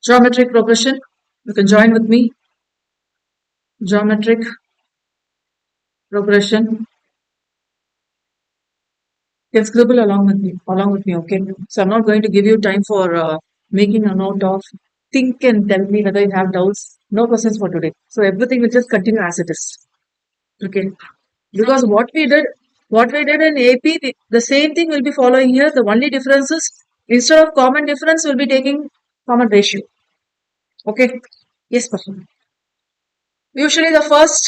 Geometric progression. You can join with me. Geometric progression. You can scribble along with me, okay? So I'm not going to give you time for making a note of. Think and tell me whether you have doubts. No questions for today. So everything will just continue as it is. Okay. Because what we did in AP, the same thing will be following here. The only difference is instead of common difference, we'll be taking common ratio. Okay. Yes, Prashant. Usually the first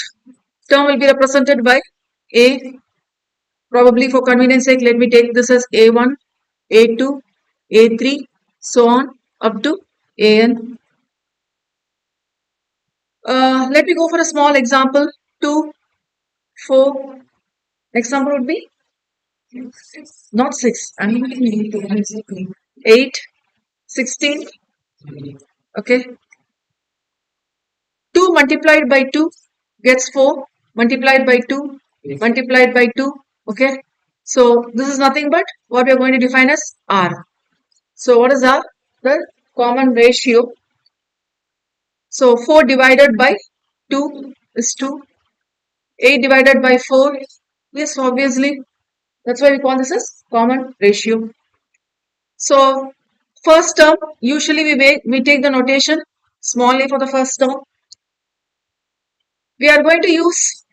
term will be represented by A. Probably for convenience sake, let me take this as A1, A2, A3, so on up to AN. Let me go for a small example. 2, 4. Example would be not 6. I mean 8, 16. Okay. 2 multiplied by 2 gets 4. Multiplied by 2. Multiplied by 2. Okay. So this is nothing but what we are going to define as R. So what is R? The common ratio. So 4 divided by 2 is 2. 8 divided by 4. Yes, obviously. That's why we call this as common ratio. So first term, usually we take the notation small a for the first term. We are going to use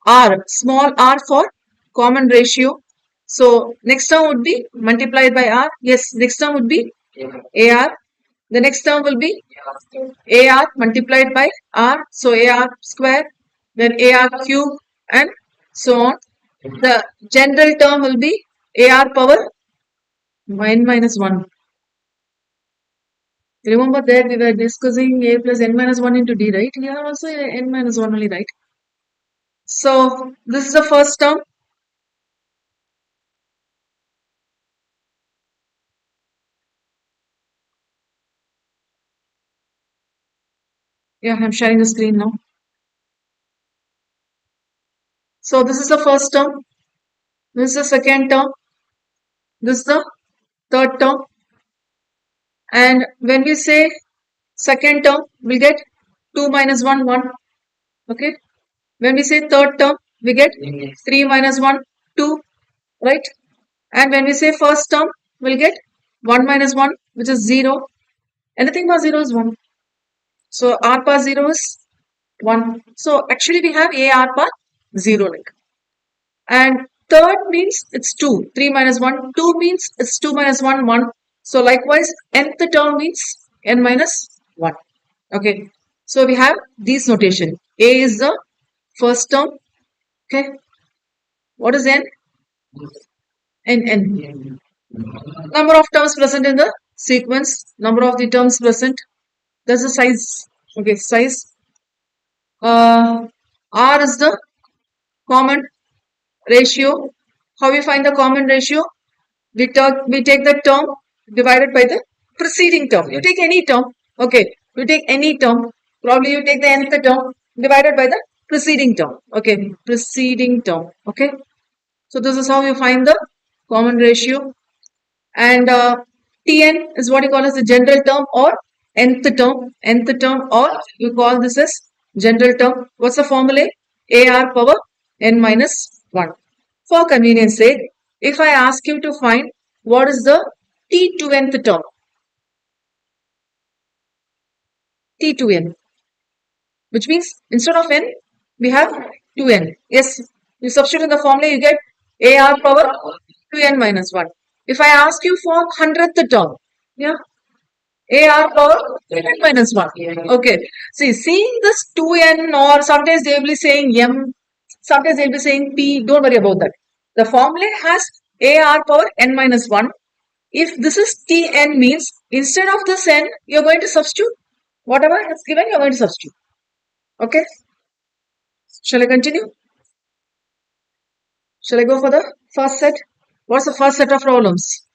R, small r for common ratio. So next term would be multiplied by R. Yes, next term would be AR. The next term will be AR multiplied by R. So AR square, then AR cube and so on. The general term will be AR power n minus 1. Remember there we were discussing A plus n minus 1 into D, right? Here also n minus 1 only, right? So this is the first term. Yeah, I'm sharing the screen now. So this is the first term. This is the second term. This is the third term. And when we say second term, we get 2 minus 1, 1. Okay. When we say third term, we get 3 minus 1, 2. Right. And when we say first term, we'll get 1 minus 1, which is 0. Anything but 0 is 1. So R power 0 is 1. So actually we have A R power 0. Like. And third means it's 2. 3 minus 1. 2 means it's 2 minus 1, 1. So likewise, nth term means n minus 1. Okay. So we have these notation. A is the first term. Okay. What is n? N. Number of terms present in the sequence. Number of the terms present. That's the size. Okay, size. R is the common ratio. How we find the common ratio? We take the term divided by the preceding term. You take any term. Okay. You take any term. Probably you take the nth term divided by the preceding term. Okay. Preceding term. Okay. So this is how you find the common ratio. And Tn is what you call as the general term or nth term. Nth term or you call this as general term. What's the formula? AR power n minus 1. For convenience sake, if I ask you to find what is the T to nth term? T to n. Which means instead of n, we have 2n. Yes, you substitute in the formula, you get AR power 2n minus 1. If I ask you for 100th term, yeah, AR power 2n minus 1. Okay. See, seeing this 2n or sometimes they will be saying m, sometimes they will be saying p, don't worry about that. The formula has AR power n minus 1. If this is Tn means instead of this n, you're going to substitute whatever is given, you're going to substitute. Okay. Shall I continue? Shall I go for the first set? What's the first set of problems?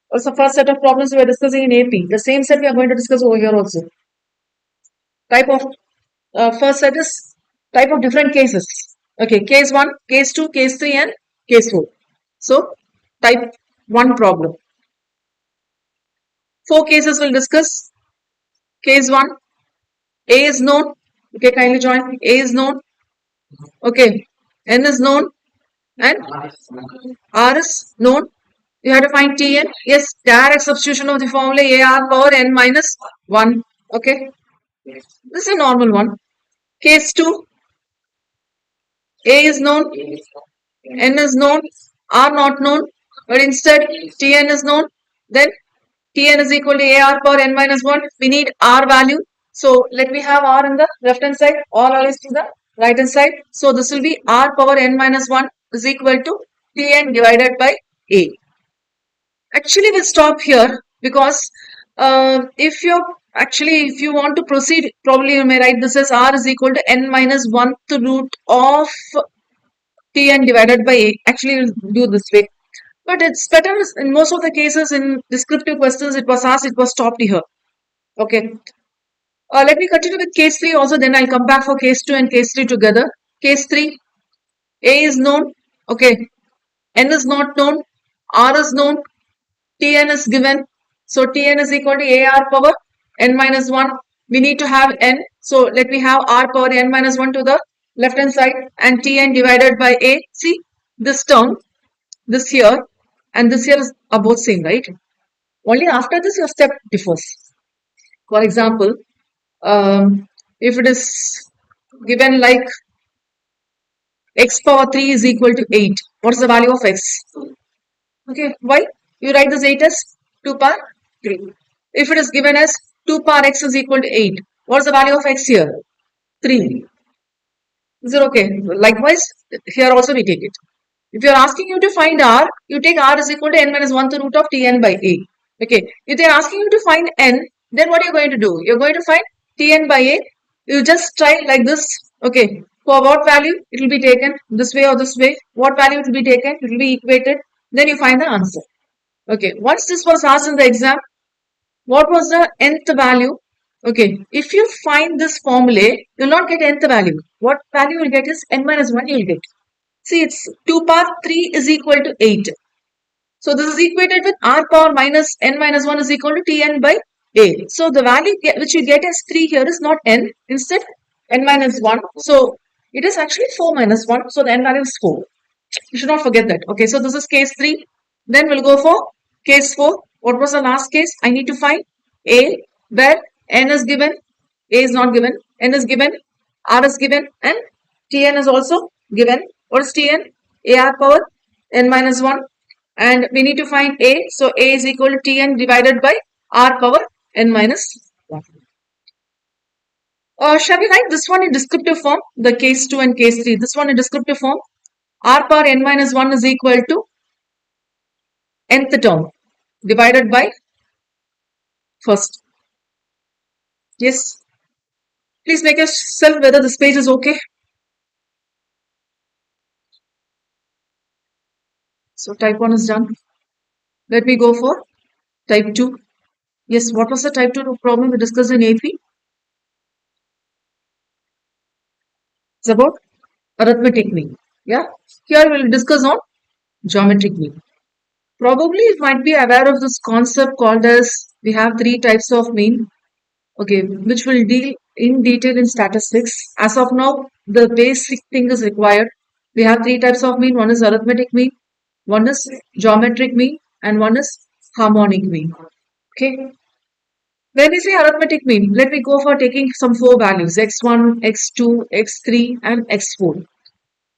What's the first set of problems we are discussing in AP? The same set we are going to discuss over here also. Type of first set is type of different cases. Okay, case 1, case 2, case 3 and case 4. So type 1 problem. 4 cases we'll discuss. Case 1, A is known. Okay, kindly join. A is known. Okay, N is known and R is known. You have to find Tn. Yes, direct substitution of the formula AR power n minus 1. Okay, this is a normal one. Case 2, A is known, N is known, R not known, but instead Tn is known. Then Tn is equal to AR power n minus 1. We need R value. So let me have R in the left hand side, all R is to the right hand side. So this will be R power n minus 1 is equal to Tn divided by A. Actually, we'll stop here because if you want to proceed, probably you may write this as R is equal to n minus 1th root of Tn divided by A. Actually, we'll do this way. But it's better in most of the cases in descriptive questions, it was asked, it was stopped here. Okay. Let me continue with case 3 also, then I'll come back for case 2 and case 3 together. Case 3, A is known, okay, N is not known, R is known, Tn is given. So Tn is equal to AR power n minus 1. We need to have n. So let me have R power n minus 1 to the left hand side and Tn divided by A. See this term, this here and this here are both same, right? Only after this your step differs. For example, if it is given like x power 3 is equal to 8, what is the value of x? Okay, why? You write this 8 as 2 power 3. If it is given as 2 power x is equal to 8, what is the value of x here? 3. Is it okay? Likewise, here also we take it. If you are asking you to find r, you take r is equal to n minus 1 to root of Tn by A. Okay, if they are asking you to find n, then what are you going to do? You're going to find Tn by A. You just try like this. Okay, for what value it will be taken, this way or this way. What value it will be taken, it will be equated. Then you find the answer. Okay, once this was asked in the exam, what was the nth value? Okay, if you find this formulae, you will not get nth value. What value you will get is n minus 1 you will get. See, it's 2 power 3 is equal to 8. So this is equated with r power minus n minus 1 is equal to Tn by A. So the value which you get as 3 here is not n, instead n minus 1. So it is actually 4 minus 1. So the n value is 4. You should not forget that. Okay, so this is case 3. Then we'll go for case 4. What was the last case? I need to find A, where n is given, A is not given, n is given, R is given, and Tn is also given. What is Tn? AR power n minus 1. And we need to find A. So A is equal to Tn divided by R power n minus 1. Shall we write this one in descriptive form? The case 2 and case 3. This one in descriptive form. R power n minus 1 is equal to nth term divided by first. Yes. Please make yourself whether this page is okay. So type 1 is done. Let me go for type 2. Yes, what was the type 2 problem we discussed in AP? It's about arithmetic mean. Yeah. Here we'll discuss on geometric mean. Probably you might be aware of this concept called as we have 3 types of mean. Okay, which will deal in detail in statistics. As of now, the basic thing is required. We have 3 types of mean. One is arithmetic mean, one is geometric mean, and one is harmonic mean. Okay. When we say arithmetic mean, let me go for taking some 4 values, x1, x2, x3, and x4.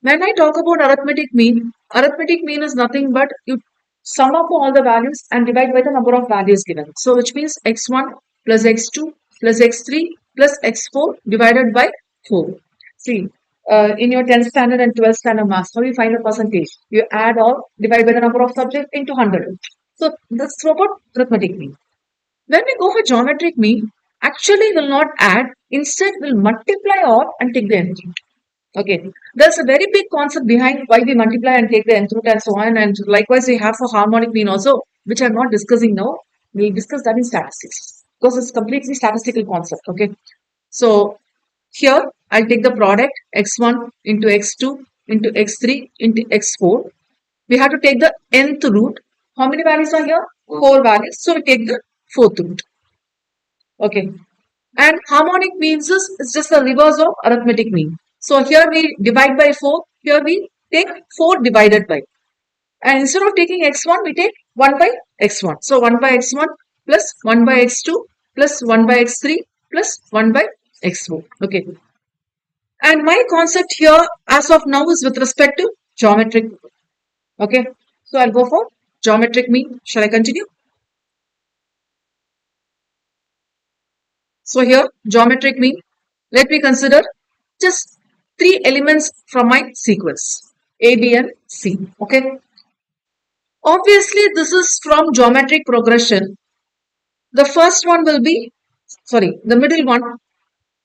When I talk about arithmetic mean is nothing but you sum up all the values and divide by the number of values given. So which means x1 plus x2 plus x3 plus x4 divided by 4. See, in your 10th standard and 12th standard maths, how you find a percentage? You add or divide by the number of subjects into 100. So that's about arithmetic mean. When we go for geometric mean, actually will not add, instead will multiply all and take the nth root. Okay, there's a very big concept behind why we multiply and take the nth root and so on, and likewise we have for harmonic mean also, which I'm not discussing now. We'll discuss that in statistics because it's completely statistical concept. Okay, so here I'll take the product x1 into x2 into x3 into x4. We have to take the nth root. How many values are here? 4 values. So we take the fourth root. Okay. And harmonic means is just the reverse of arithmetic mean. So here we divide by 4. Here we take 4 divided by. And instead of taking x1, we take 1 by x1. So 1 by x1 plus 1 by x2 plus 1 by x3 plus 1 by x4. Okay. And my concept here as of now is with respect to geometric. Okay. So I'll go for geometric mean. Shall I continue? So here geometric mean. Let me consider just 3 elements from my sequence A, B and C. Okay. Obviously this is from geometric progression. The first one will be, the middle one,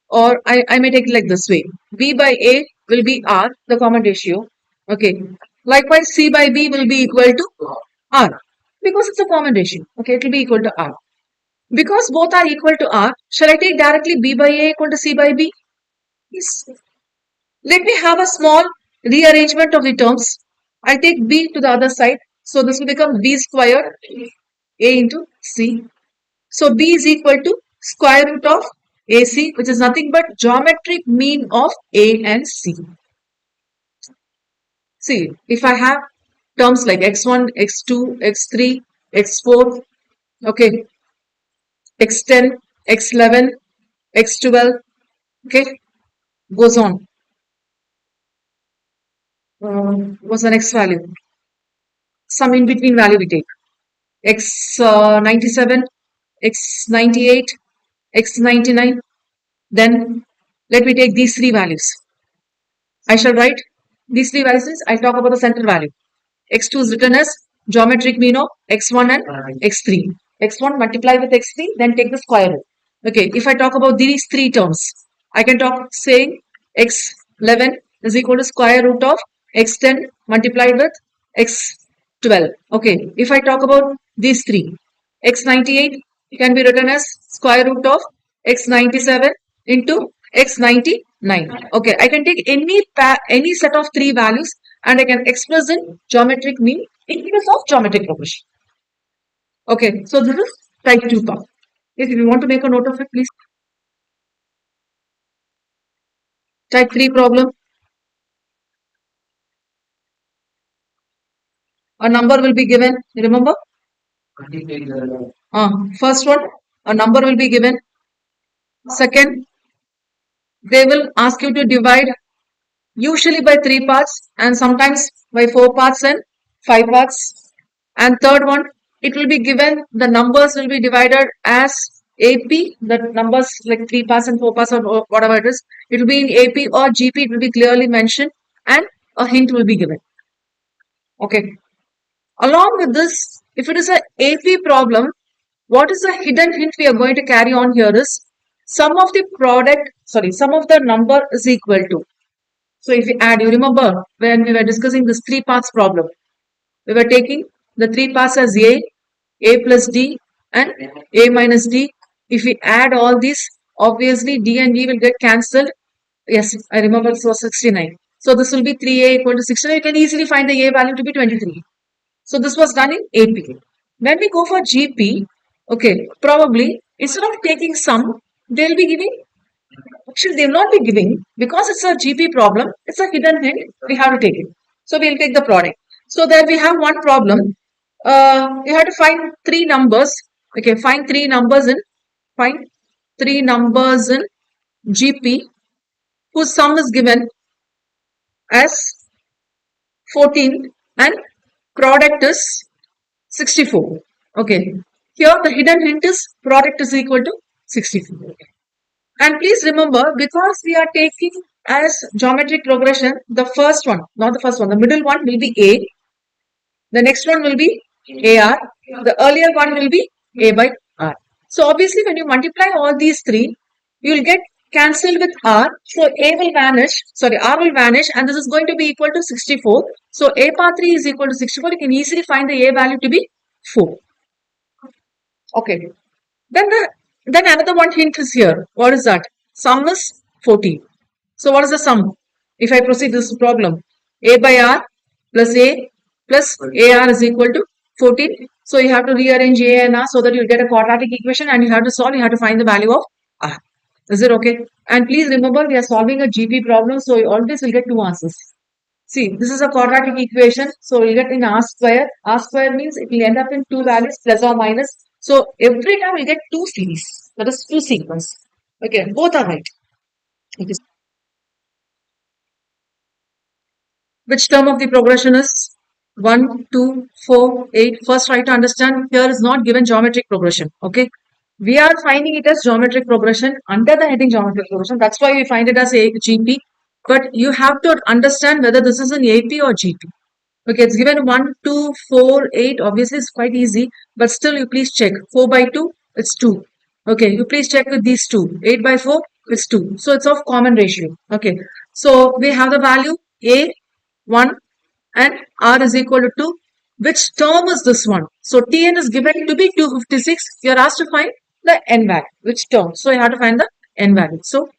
or I may take it like this way. B by A will be R, the common ratio. Okay. Likewise, C by B will be equal to R because it's a common ratio. Okay, it will be equal to R. Because both are equal to R, shall I take directly B by A equal to C by B? Yes. Let me have a small rearrangement of the terms. I take B to the other side. So this will become B squared A into C. So B is equal to square root of AC, which is nothing but geometric mean of A and C. See, if I have terms like x1, x2, x3, x4, okay, x10, x11, x12, okay, goes on. What's the next value? Some in between value we take. x97, x98, x99. Then let me take these 3 values. I shall write these 3 values. I talk about the center value. x2 is written as geometric mean of x1 and x3. x1 multiply with x3, then take the square root. Okay, if I talk about these 3 terms, I can talk saying x11 is equal to square root of x10 multiplied with x12. Okay, if I talk about these 3, x98 can be written as square root of x97 into x99. Okay, I can take any set of 3 values and I can express in geometric mean in case of geometric progression. Okay, so this is type 2 part. If you want to make a note of it, please. Type 3 problem. A number will be given. You remember? First one, a number will be given. Second, they will ask you to divide usually by 3 parts and sometimes by 4 parts and 5 parts. And third one, it will be given, the numbers will be divided as AP, the numbers like 3 parts and 4 parts or whatever it is. It will be in AP or GP, it will be clearly mentioned and a hint will be given. Okay. Along with this, if it is a AP problem, what is the hidden hint we are going to carry on here is sum of the number is equal to. So if you add, you remember when we were discussing this 3 parts problem, we were taking the 3 parts as A plus D and A minus D. If we add all these, obviously D and D will get cancelled. Yes, I remember this was 69. So this will be 3A equal to 69. You can easily find the A value to be 23. So this was done in AP. When we go for GP, okay, probably instead of taking sum, they'll be giving, actually they will not be giving, because it's a GP problem, it's a hidden hint, we have to take it. So we'll take the product. So there we have one problem. You have to find 3 numbers. Okay, find 3 numbers in GP whose sum is given as 14 and product is 64. Okay, here the hidden hint is product is equal to 64. And please remember, because we are taking as geometric progression, the first one, not the first one, the middle one will be A, the next one will be AR, the earlier one will be A by R. So obviously when you multiply all these 3, you will get cancelled with R. So R will vanish and this is going to be equal to 64. So A power 3 is equal to 64. You can easily find the A value to be 4. Okay. Then another one hint is here. What is that? Sum is 14. So what is the sum? If I proceed this problem, A by R plus A plus AR is equal to 14. So you have to rearrange A and R so that you'll get a quadratic equation, and you have to solve, you have to find the value of R. Is it okay? And please remember, we are solving a GP problem, so you always will get two answers. See, this is a quadratic equation, so we'll get in R square. R square means it will end up in two values, plus or minus. So every time we get two series, that is two sequence. Okay, both are right. Okay. Which term of the progression is 1, 2, 4, 8? First, try to understand here is not given geometric progression. Okay. We are finding it as geometric progression under the heading geometric progression. That's why we find it as a GP. But you have to understand whether this is an AP or GP. Okay, it's given 1, 2, 4, 8. Obviously, it's quite easy. But still, you please check. 4 by 2, it's 2. Okay, you please check with these two. 8 by 4, it's 2. So, it's of common ratio. Okay. So, we have the value A, 1 and R is equal to 2. Which term is this one? So Tn is given to be 256. You are asked to find the n value. Which term? So you have to find the n value. So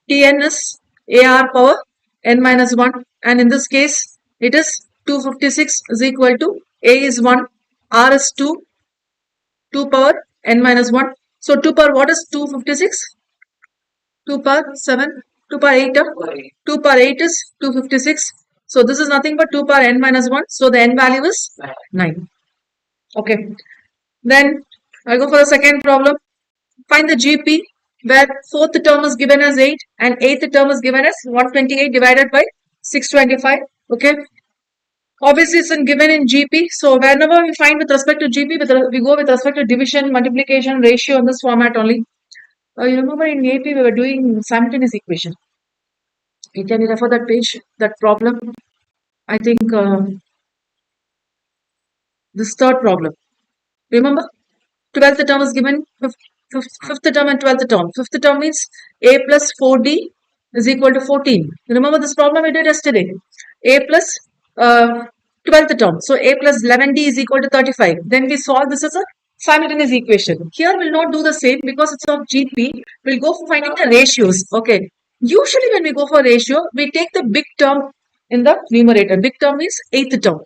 Tn is AR power n minus 1, and in this case it is 256 is equal to A is 1, R is 2, 2 power n minus 1. So 2 power what is 256? 2 power 7, 2 power 8, 2 power 8 is 256. So this is nothing but 2 power n minus 1. So the n value is 9. Okay. Then I'll go for the second problem. Find the GP where fourth term is given as 8 and eighth term is given as 128 divided by 625. Okay. Obviously, it's given in GP. So whenever we find with respect to GP, we go with respect to division, multiplication, ratio in this format only. You remember in AP we were doing simultaneous equation. Can you refer that page, that problem? I think this third problem. Remember, 12th term is given, fifth term and 12th term. Fifth term means A plus 4D is equal to 14. Remember this problem we did yesterday. A plus 12th term. So A plus 11D is equal to 35. Then we solve this as a simultaneous equation. Here we'll not do the same because it's of GP. We'll go for finding the ratios. Okay. Usually when we go for ratio, we take the big term in the numerator. Big term means eighth term.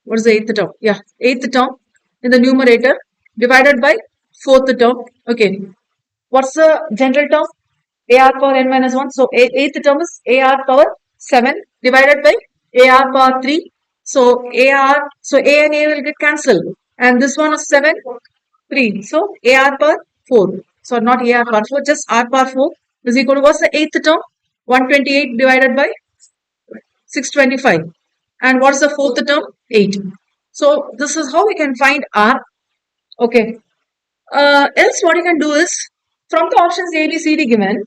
What is the eighth term? Yeah, eighth term in the numerator divided by fourth term. Okay. What's the general term? AR power n minus 1. So eighth term is AR power 7 divided by AR power 3. So A and A will get cancelled. And this one is 7, 3. So AR power 4. So not AR power 4, just R power 4 is equal to what's the eighth term? 128 divided by 625. And what's the fourth term? 8. So this is how we can find R. Okay. Else what you can do is, from the options A, B, C, D given,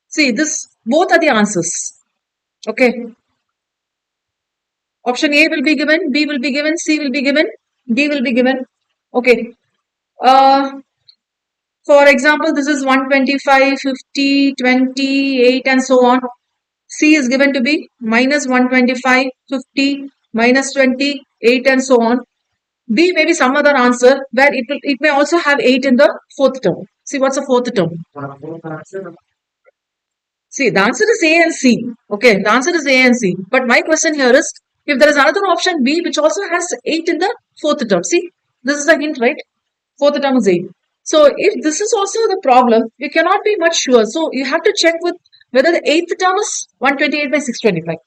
see this, both are the answers. Okay. Option A will be given, B will be given, C will be given, D will be given. Okay. For example, this is 125, 50, 20, 8 and so on. C is given to be minus 125, 50, minus 20, 8 and so on. B may be some other answer where it may also have 8 in the fourth term. See, what's the fourth term? See, the answer is A and C. Okay, the answer is A and C. But my question here is, if there is another option B which also has 8 in the fourth term. See, this is a hint, right? Fourth term is 8. So if this is also the problem, you cannot be much sure. So you have to check with whether the eighth term is 128 by 625.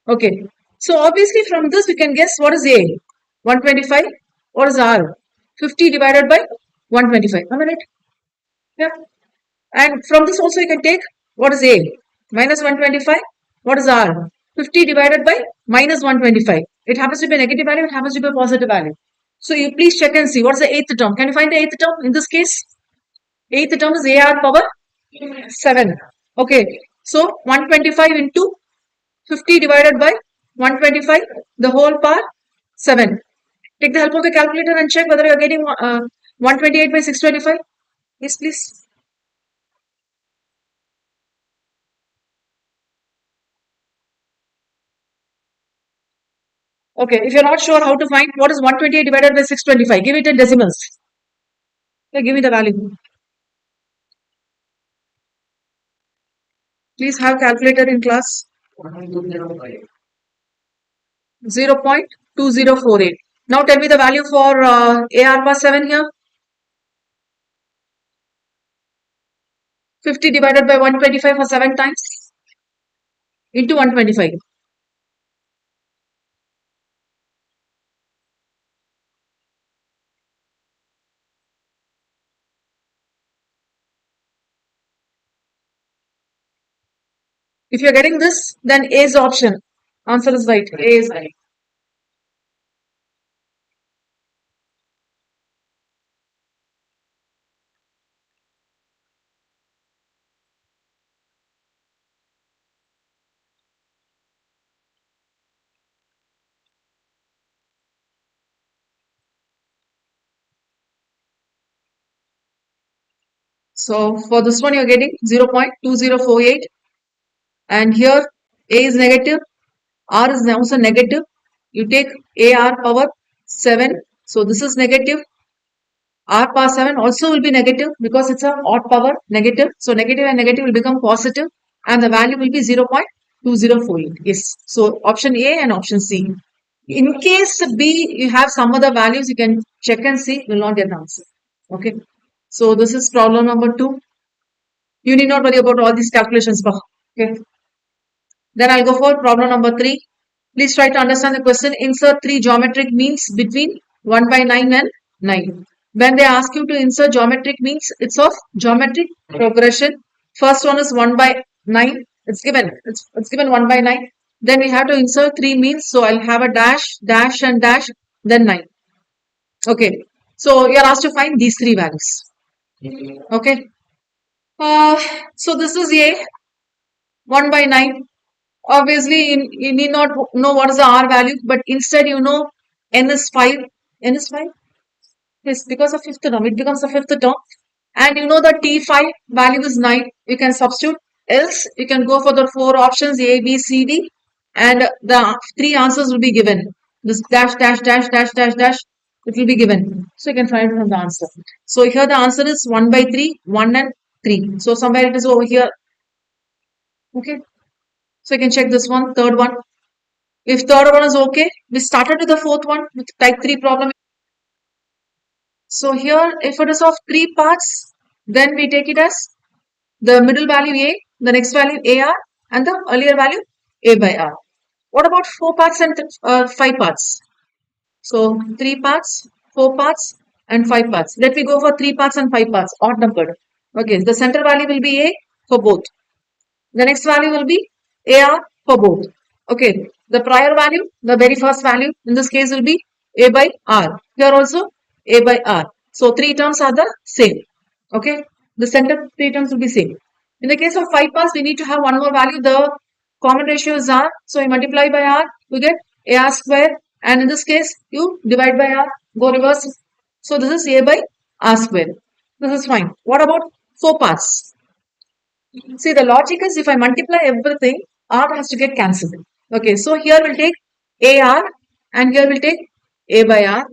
Okay. So obviously from this we can guess what is A. 125. What is R? 50 divided by 125. Am I right? Yeah. And from this also you can take what is A? Minus 125. What is R? 50 divided by minus 125. It happens to be a negative value. It happens to be a positive value. So you please check and see what's the eighth term. Can you find the eighth term in this case? Eighth term is AR power 7. Okay. So 125 into 50 divided by 125, the whole power 7. Take the help of the calculator and check whether you are getting 128 by 625. Yes, please. Okay, if you're not sure how to find what is 128 divided by 625, give it in decimals. Okay, give me the value. Please have calculator in class. 0.2048. Now tell me the value for AR plus 7 here. 50 divided by 125 for 7 times into 125. If you're getting this, then A is the option. Answer is right. A is right. So for this one, you're getting 0.2048. And here A is negative, R is also negative. You take AR power 7. So this is negative. R power 7 also will be negative because it's a odd power negative. So negative and negative will become positive and the value will be 0.2048. Yes. So option A and option C. In case B, you have some other values, you can check and see, you will not get the answer. Okay. So this is problem number 2. You need not worry about all these calculations. Okay. Then I'll go for problem number 3. Please try to understand the question. Insert 3 geometric means between 1 by 9 and 9. When they ask you to insert geometric means, it's of geometric progression. First one is 1 by 9. It's given. It's given 1 by 9. Then we have to insert 3 means. So I'll have a dash, dash and dash, then 9. Okay. So you're asked to find these 3 values. Okay. So this is A, 1 by 9. Obviously, you need not know what is the R value, but instead you know N is 5. N is 5? Yes, because of fifth term. It becomes the fifth term. And you know the T5 value is 9. You can substitute. Else, you can go for the 4 options A, B, C, D. And the 3 answers will be given. This dash, dash, dash, dash, dash, dash. It will be given. So you can find from the answer. So here the answer is 1 by 3, 1 and 3. So somewhere it is over here. Okay. So you can check this one, third one. If third one is okay, we started with the fourth one with type 3 problem. So here, if it is of 3 parts, then we take it as the middle value A, the next value AR, and the earlier value A by R. What about 4 parts and 5 parts? So 3 parts, 4 parts, and 5 parts. Let me go for 3 parts and 5 parts, odd numbered. Okay, the center value will be A for both. The next value will be AR for both. Okay, the prior value, the very first value in this case will be A by R. Here also A by R. So 3 terms are the same. Okay, the center 3 terms will be same. In the case of 5 parts, we need to have one more value. The common ratio is R. So you multiply by R, you get AR square. And in this case, you divide by R, go reverse. So this is A by R square. This is fine. What about 4 parts? See, the logic is if I multiply everything, R has to get cancelled. Okay, so here we'll take AR and here we'll take A by R.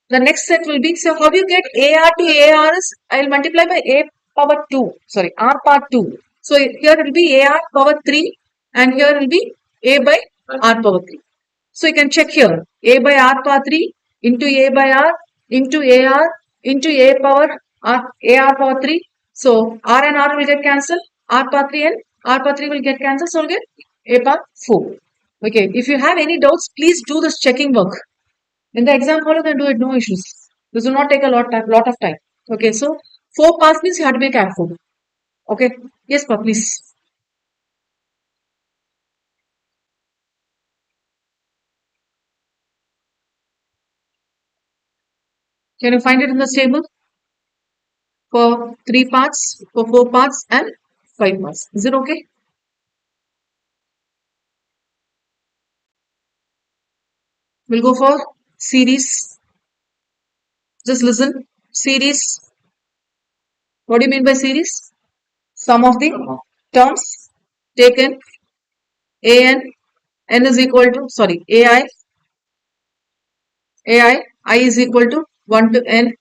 The next set will be, so how do you get AR to AR is, I'll multiply by A power 2, sorry, R power 2. So here it will be AR power 3 and here will be A by R power 3. So you can check here, A by R power 3 into A by R into AR into A power R, AR power 3. So R and R will get cancelled. R power 3 and R power 3 will get cancelled. So we'll get A power 4. Okay. If you have any doubts, please do this checking work. In the exam hall, you can do it, no issues. This will not take a lot of time. Okay. So 4 parts means you have to be careful. Okay. Yes, pa, please. Can you find it in the table? For 3 parts, for 4 parts and 5 parts. Is it okay? We'll go for series. Just listen. Series. What do you mean by series? Sum of the terms taken an n is equal to, sorry, I is equal to 1 to n.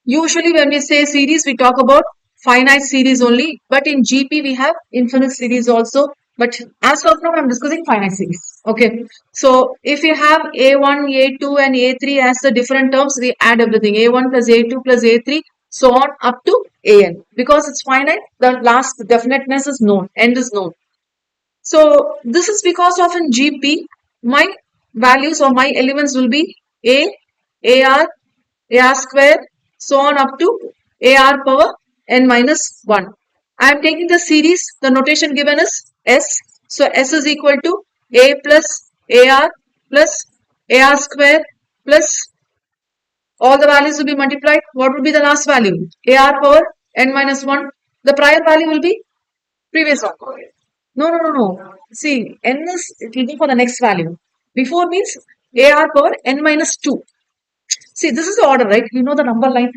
Usually when we say series, we talk about finite series only. But in GP, we have infinite series also. But as of now, I'm discussing finite series. Okay. So if you have A1, A2, and A3 as the different terms, we add everything. A1 plus A2 plus A3, so on up to AN. Because it's finite, the last definiteness is known, end is known. So this is because of in GP, my values or my elements will be A, AR, AR square, so on up to AR power n minus 1. I am taking the series, the notation given is S. So S is equal to A plus AR plus AR square plus all the values will be multiplied. What will be the last value? AR power n minus 1. The prior value will be previous one. No, no, no, no. See, n is it will be for the next value. Before means AR power n minus 2. See, this is the order, right? You know the number line.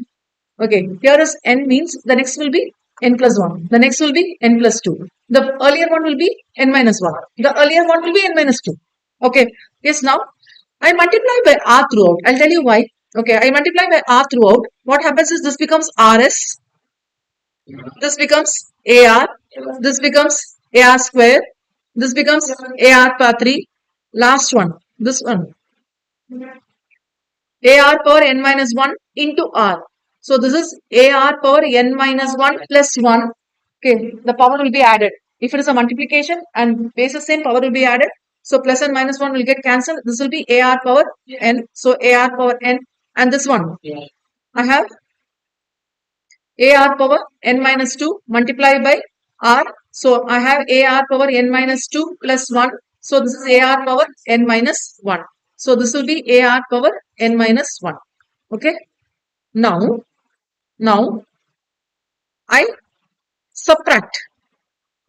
Okay, here is n means the next will be n plus 1. The next will be n plus 2. The earlier one will be n minus 1. The earlier one will be n minus 2. Okay, yes, now I multiply by r throughout. I'll tell you why. Okay, I multiply by r throughout. What happens is this becomes rs, this becomes ar, this becomes ar square, this becomes ar power 3. Last one, this one. AR power n minus 1 into R. So this is AR power n minus 1 plus 1. Okay, the power will be added. If it is a multiplication and base is same, power will be added. So plus and minus 1 will get cancelled. This will be AR power n. So AR power n. And this one, I have AR power n minus 2 multiplied by R. So I have AR power n minus 2 plus 1. So this is AR power n minus 1. So this will be AR power n minus 1. Okay. Now I subtract.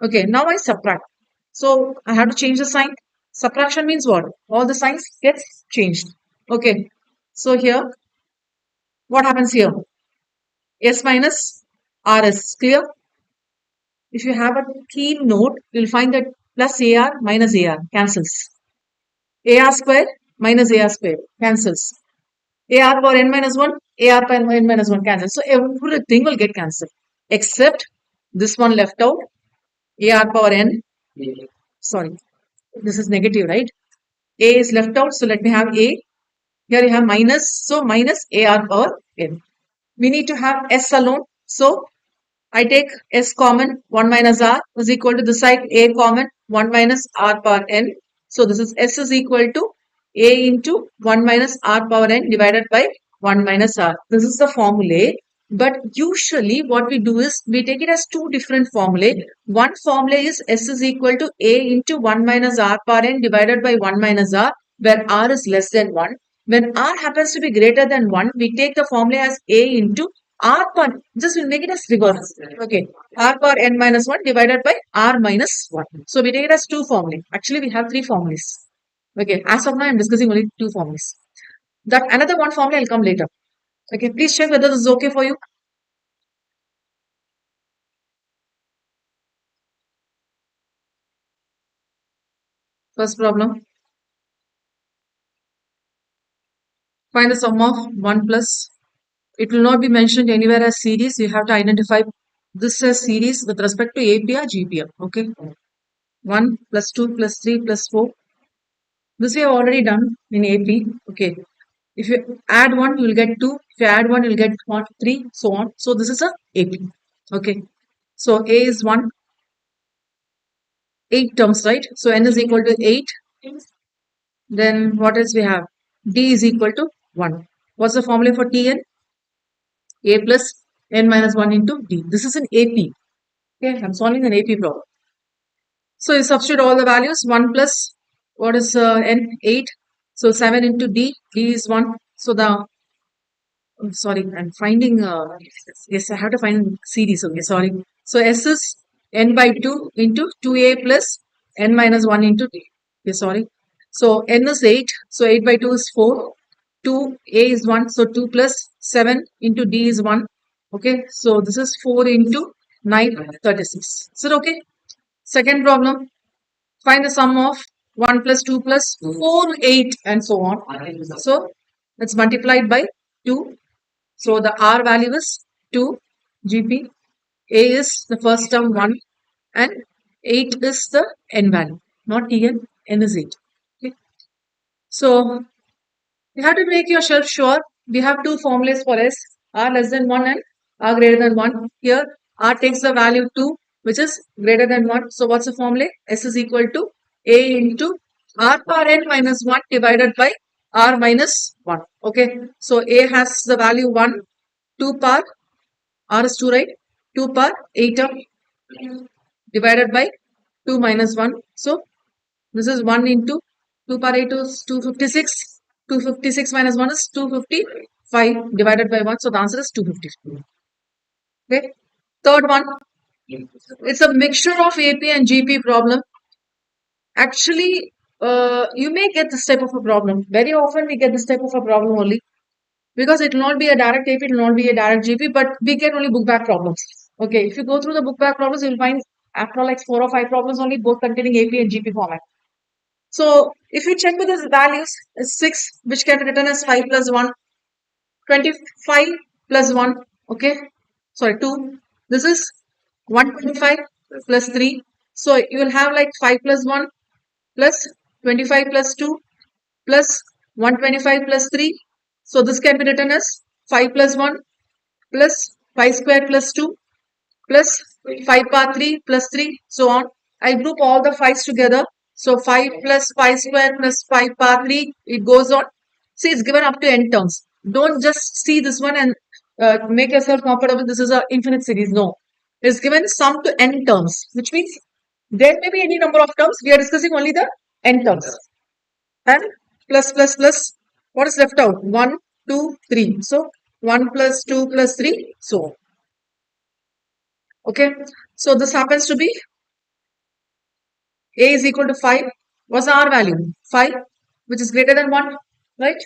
Okay. Now I subtract. So I have to change the sign. Subtraction means what? All the signs gets changed. Okay. So here, what happens here? S minus RS. Clear? If you have a keen note, you'll find that plus AR minus AR cancels. AR square minus AR square cancels. AR power n minus 1, AR power n minus 1 cancels. So everything will get cancelled except this one left out, AR power n. Sorry, this is negative, right? A is left out, so let me have A. Here you have minus, so minus AR power n. We need to have S alone, so I take S common, 1 minus R is equal to this side A common, 1 minus R power n. So this is S is equal to A into 1 minus R power n divided by 1 minus R. This is the formula. But usually what we do is we take it as two different formulae. One formula is S is equal to A into 1 minus R power n divided by 1 minus R, where R is less than 1. When R happens to be greater than 1, we take the formula as A into R power, just we'll make it as reverse. Okay. R power n minus 1 divided by R minus 1. So we take it as two formulas. Actually, we have three formulas. Okay. As of now, I'm discussing only two formulas. That another one formula will come later. Okay. Please check whether this is okay for you. First problem. Find the sum of 1 plus. It will not be mentioned anywhere as series. You have to identify this as series with respect to AP or GP. Okay. 1 plus 2 plus 3 plus 4. This we have already done in AP. Okay. If you add 1, you will get 2. If you add 1, you will get 1, 3, so on. So this is a AP. Okay. So A is 1. 8 terms, right? So N is equal to 8. Then what else we have? D is equal to 1. What's the formula for Tn? A plus N minus 1 into D. This is an AP. Okay. I'm solving an AP problem. So you substitute all the values. 1 plus, what is N? 8. So 7 into D. D is 1. So the sorry, I'm finding, yes, I have to find series. Okay, sorry. So S is n by 2 into 2a plus n minus 1 into d. Okay, sorry. So n is 8. So 8 by 2 is 4. 2a is 1. So 2 plus 7 into d is 1. Okay, so this is 4 into 9, 36. Is it okay? Second problem. Find the sum of 1 plus 2 plus 4, 8 and so on. So that's multiplied by 2. So the R value is 2 GP. A is the first term 1 and 8 is the n value, not Tn, n is 8. Okay. So you have to make yourself sure we have two formulas for S, R less than 1 and R greater than 1. Here, R takes the value 2, which is greater than 1. So what's the formula? S is equal to A into R power n minus 1 divided by R minus 1. Okay. So A has the value 1, 2 power, R is 2, right? 2 power 8 divided by 2 minus 1. So this is 1 into 2 power 8 is 256. 256 minus 1 is 255 divided by 1. So the answer is 250. Okay. Third one, it's a mixture of AP and GP problem. Actually, you may get this type of a problem. Very often we get this type of a problem only because it will not be a direct AP, it will not be a direct GP, but we get only book back problems. Okay. If you go through the book back problems, you will find after like 4 or 5 problems only both containing AP and GP format. So if you check with the values, 6, which can be written as 5 plus 1, 25 plus 1, okay, sorry, 2. This is 125 plus 3. So you will have like 5 plus 1 plus 25 plus 2 plus 125 plus 3. So this can be written as 5 plus 1 plus 5 square plus 2 plus 5 power 3 plus 3, so on. I group all the 5's together. So 5 plus 5 square plus 5 power 3, it goes on. See, it's given up to n terms. Don't just see this one and make yourself comfortable. This is an infinite series. No. It's given sum to n terms, which means there may be any number of terms. We are discussing only the n terms. And plus, plus, plus. What is left out? 1, 2, 3. So 1 plus 2 plus 3, so on. Okay, so this happens to be A is equal to 5. What's the R value? 5, which is greater than 1, right?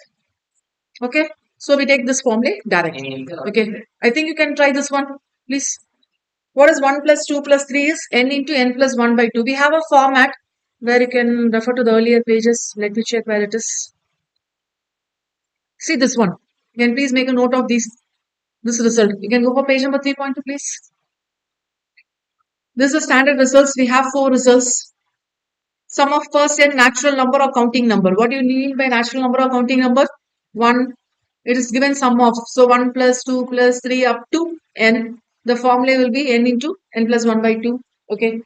Okay, so we take this formula directly. Okay, I think you can try this one, please. What is 1 plus 2 plus 3 is n into n plus 1 by 2. We have a format where you can refer to the earlier pages. Let me check where it is. See this one. You can please make a note of this result. You can go for page number 3.2, please. This is the standard results. We have 4 results. Sum of first n natural number or counting number. What do you mean by natural number or counting number? 1. It is given sum of. So 1 plus 2 plus 3 up to n. The formula will be n into n plus 1 by 2. Okay.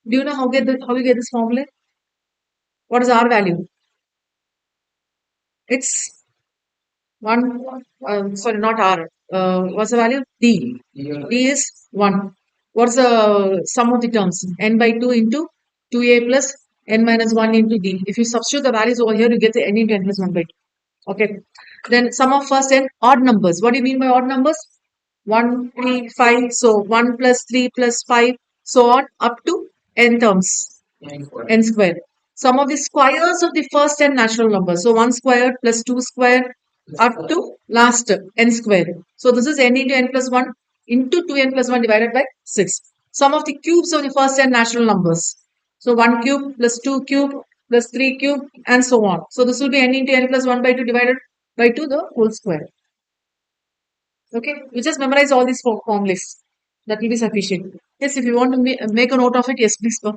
Do you know how you get this formula? What is R value? It's 1. Sorry, not R. What's the value? D. D is 1. What's the sum of the terms? N by 2 into 2a plus n minus 1 into d. If you substitute the values over here, you get the n into n plus 1 by 2. Okay. Then sum of first n odd numbers. What do you mean by odd numbers? 1, 3, 5. So 1 plus 3 plus 5. So on up to n terms. N squared. Sum of the squares of the first n natural numbers. So 1 squared plus 2 squared up to last n squared. So this is n into n plus 1 into 2n plus 1 divided by 6. Sum of the cubes of the first n natural numbers. So 1 cube plus 2 cube plus 3 cube and so on. So this will be n into n plus 1 by 2 divided by 2 the whole square. Okay, you just memorize all these formulas. That will be sufficient. Yes, if you want to make a note of it, yes, please go.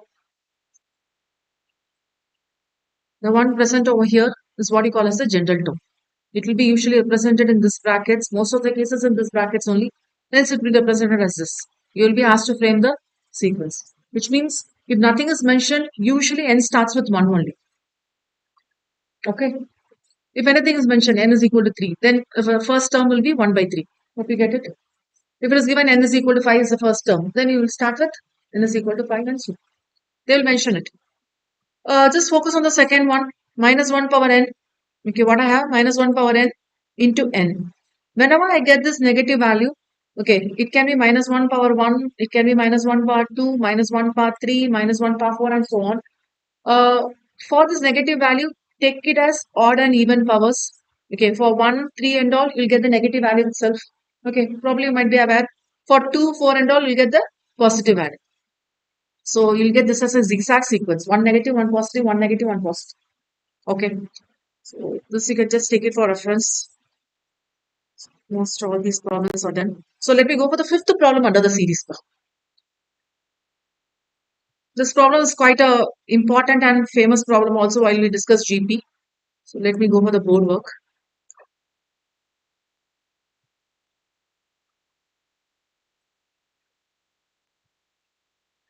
The one present over here is what you call as the general term. It will be usually represented in this brackets. Most of the cases in this brackets only. Hence it will be represented as this. You will be asked to frame the sequence. Which means if nothing is mentioned, usually n starts with 1 only. Okay. If anything is mentioned, n is equal to 3, then the first term will be 1 by 3. Hope you get it. If it is given n is equal to 5 is the first term, then you will start with n is equal to 5 and so. They will mention it. Just focus on the second one, minus 1 power n. Okay, what I have? Minus 1 power n into n. Whenever I get this negative value, okay, it can be minus 1 power 1, it can be minus 1 power 2, minus 1 power 3, minus 1 power 4 and so on. For this negative value, take it as odd and even powers. Okay, for 1, 3 and all, you'll get the negative value itself. Okay, probably you might be aware. For 2, 4 and all, you'll get the positive value. So you'll get this as a zigzag sequence. 1 negative, 1 positive, 1 negative, 1 positive. Okay. So this you can just take it for reference. Most all these problems are done. So let me go for the fifth problem under the series. This problem is quite a important and famous problem also while we discuss GP. So let me go for the board work.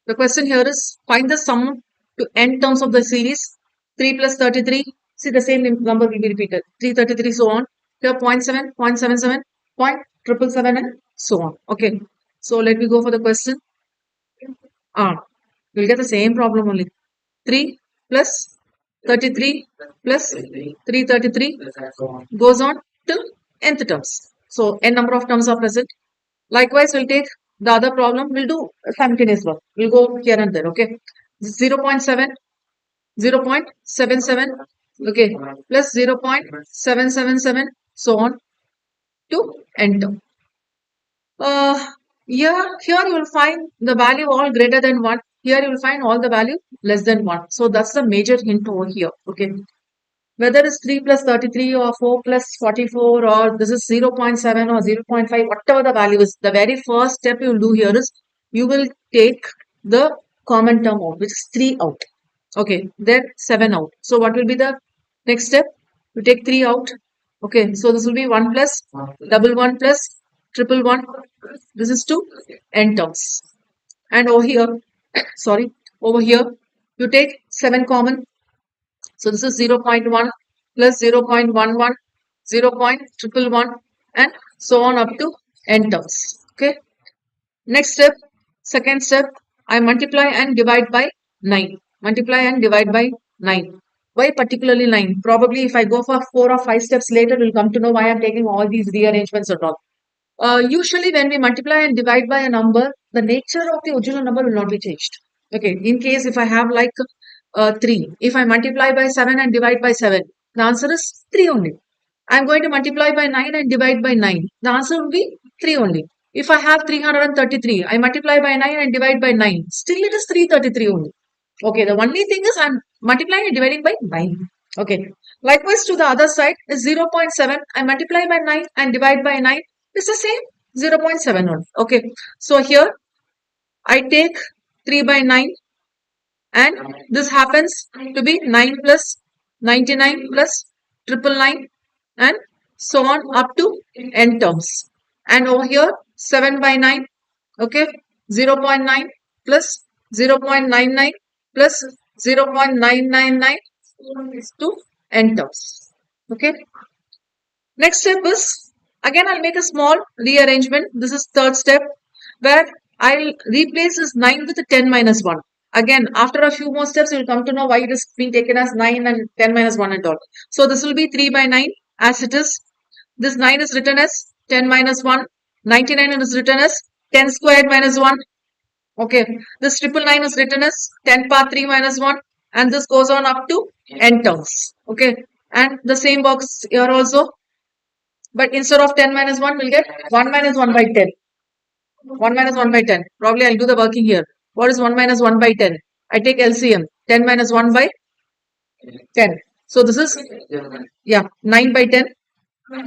The question here is find the sum to n terms of the series 3 plus 33. See the same number will be repeated. 333 so on. Here 0.7, 0.77, 0.777 and so on. Okay. So let me go for the question. We'll get the same problem only. 3 plus 33 plus 333 goes on till nth terms. So n number of terms are present. Likewise, we'll take the other problem. We'll do simultaneous work. We'll go here and there. Okay. 0.7, 0.77, okay, plus 0.777, so on to n term. Here you will find the value all greater than 1. Here you will find all the value less than 1. So that's the major hint over here. Okay. Whether it's 3 plus 33 or 4 plus 44 or this is 0.7 or 0.5, whatever the value is, the very first step you will do here is you will take the common term out, which is 3 out. Okay, then 7 out. So what will be the next step? You take 3 out. Okay, so this will be 1 plus, double 1 plus, triple 1. This is to n terms. And over here, sorry, over here, you take 7 common. So this is 0.1 plus 0.11, 0.111 and so on up to n terms. Okay. Next step, second step, I multiply and divide by 9. Multiply and divide by 9. Why particularly 9? Probably if I go for 4 or 5 steps later, we'll come to know why I'm taking all these rearrangements at all. Usually when we multiply and divide by a number, the nature of the original number will not be changed. Okay, in case if I have like 3, if I multiply by 7 and divide by 7, the answer is 3 only. I'm going to multiply by 9 and divide by 9. The answer will be 3 only. If I have 333, I multiply by 9 and divide by 9. Still it is 333 only. Okay, the only thing is I'm multiplying and dividing by 9. Okay. Likewise to the other side is 0.7. I multiply by 9 and divide by 9. It's the same 0.71. Okay. So here I take 3 by 9 and this happens to be 9 plus 99 plus 999 and so on up to n terms. And over here 7 by 9, okay, 0.9 plus 0.99 plus 0.999 to n terms. Okay. Next step is, again I'll make a small rearrangement. This is third step where I'll replace this 9 with 10 minus 1. Again, after a few more steps, you'll come to know why it is being taken as 9 and 10 minus 1 and all. So this will be 3 by 9 as it is. This 9 is written as 10 minus 1. 99 is written as 10 squared minus 1. Okay. This 999 is written as 10 power 3 minus 1. And this goes on up to n terms. Okay. And the same works here also. But instead of 10 minus 1, we'll get 1 minus 1 by 10. 1 minus 1 by 10. Probably I'll do the working here. What is 1 minus 1 by 10? I take LCM. 10 minus 1 by 10. So this is, yeah, 9 by 10.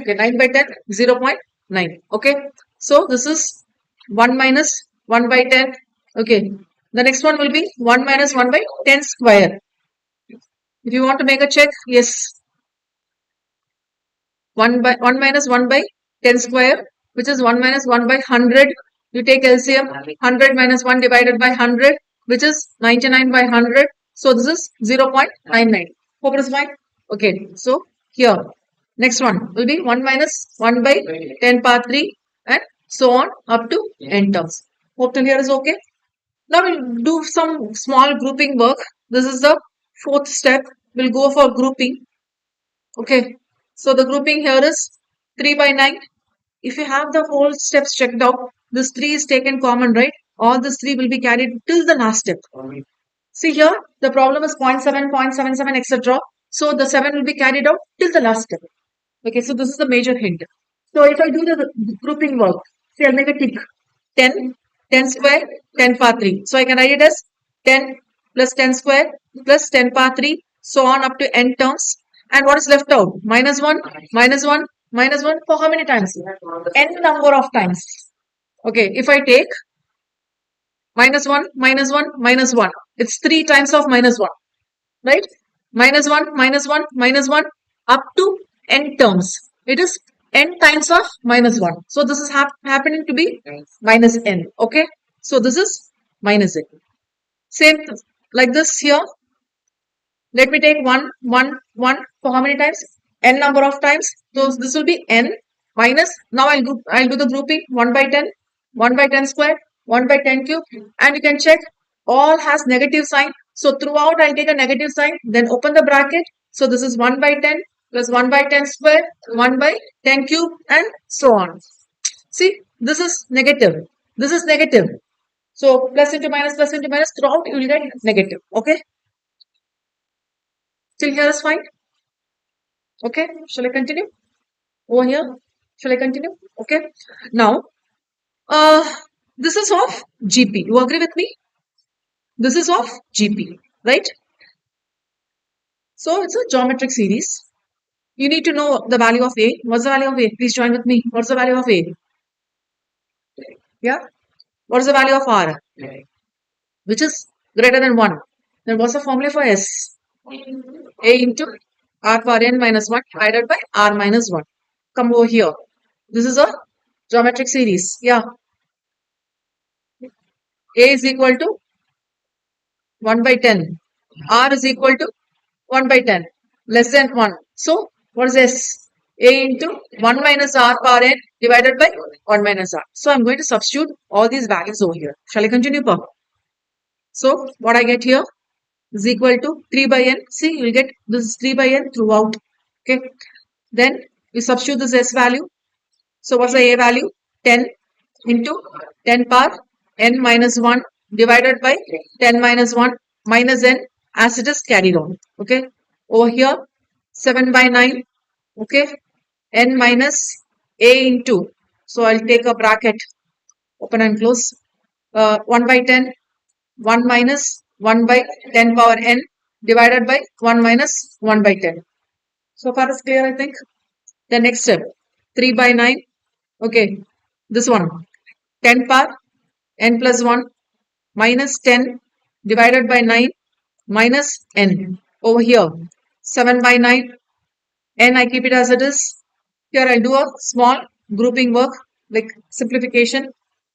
Okay, 9 by 10, 0.9. Okay. So this is 1 minus 1 by 10. Okay. The next one will be 1 minus 1 by 10 square. If you want to make a check, yes. 1 minus 1 by 10 square, which is 1 minus 1 by 100. You take LCM, 100 minus 1 divided by 100, which is 99 by 100. So this is 0.99. Hope it is fine. Okay. So here, next one will be 1 minus 1 by 10 power 3 and so on up to n terms. Hope till here is okay. Now we'll do some small grouping work. This is the fourth step. We'll go for grouping. Okay. So the grouping here is 3 by 9. If you have the whole steps checked out, this 3 is taken common, right? All this 3 will be carried till the last step. See here, the problem is 0.7, 0.77, etc. So the 7 will be carried out till the last step. Okay, so this is the major hint. So if I do the grouping work, see, I'll make a tick. 10, 10 square, 10 power 3. So I can write it as 10 plus 10 square plus 10 power 3, so on up to n terms. And what is left out? Minus 1, minus 1, minus 1 for how many times? N number of times. Okay, if I take minus 1, minus 1, minus 1. It's 3 times of minus 1, right? Minus 1, minus 1, minus 1, up to n terms. It is n times of minus 1. So this is happening to be minus n. Okay. So this is minus n. Same like this here. Let me take 1, 1, 1 for how many times? N number of times. So this will be n minus. Now I'll do the grouping 1 by 10, 1 by 10 square, 1 by 10 cube, and you can check all has negative sign. So throughout I'll take a negative sign, then open the bracket. So this is 1 by 10 plus 1 by 10 square, 1 by 10 cube, and so on. See, this is negative. This is negative. So plus into minus throughout you will get negative. Okay. Till here is fine. Okay. Shall I continue? Over here. Shall I continue? Okay. Now, uh, this is of GP. You agree with me? This is of GP, right? So it's a geometric series. You need to know the value of A. What's the value of A? Please join with me. What's the value of A? Yeah. What is the value of R? Which is greater than 1. Then what's the formula for S? A into R power n minus 1 divided by R minus 1. Come over here. This is a geometric series. Yeah. A is equal to 1 by 10. R is equal to 1 by 10. Less than 1. So, what is S? A into 1 minus R power n divided by 1 minus R. So, I'm going to substitute all these values over here. Shall I continue, Papa? So, what I get here is equal to 3 by n. See, you will get this is 3 by n throughout. Okay. Then, we substitute this S value. So, what's the A value? 10 into 10 power n minus 1 divided by 10 minus 1 minus n as it is carried on. Okay. Over here, 7 by 9. Okay. N minus A into. So, I'll take a bracket, open and close. 1 by 10, 1 minus 1 by 10 power n divided by 1 minus 1 by 10. So far is clear, I think. The next step, 3 by 9. Okay. This one, 10 power n plus 1 minus 10 divided by 9 minus n. Over here, 7 by 9, n I keep it as it is. Here I'll do a small grouping work like simplification.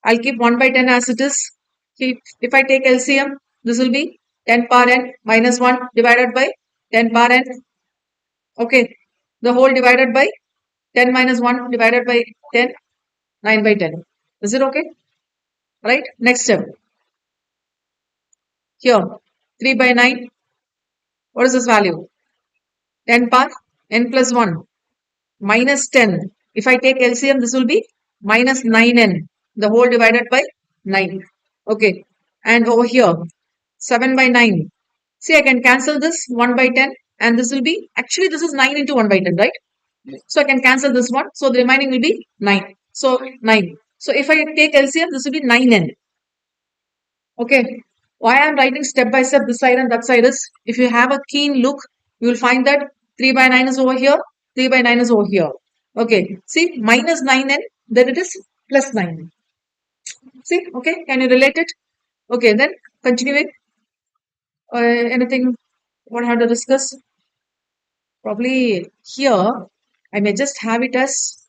I'll keep 1 by 10 as it is. If I take LCM, this will be 10 power n minus 1 divided by 10 power n. Okay, the whole divided by 10 minus 1 divided by 10, 9 by 10. Is it okay? Right? Next step. Here, 3 by 9. What is this value? 10 power n plus 1 minus 10. If I take LCM, this will be minus 9n. The whole divided by 9. Okay. And over here, 7 by 9. See, I can cancel this 1 by 10. And this will be, actually this is 9 into 1 by 10, right? So I can cancel this one. So the remaining will be 9. So 9. So if I take LCM, this will be 9n. Okay. Why I am writing step by step this side and that side is, if you have a keen look, you will find that 3 by 9 is over here, 3 by 9 is over here. Okay. See, minus 9n, then it is plus 9. See, okay. Can you relate it? Okay. Then continuing. Anything what I have to discuss? Probably here, I may just have it as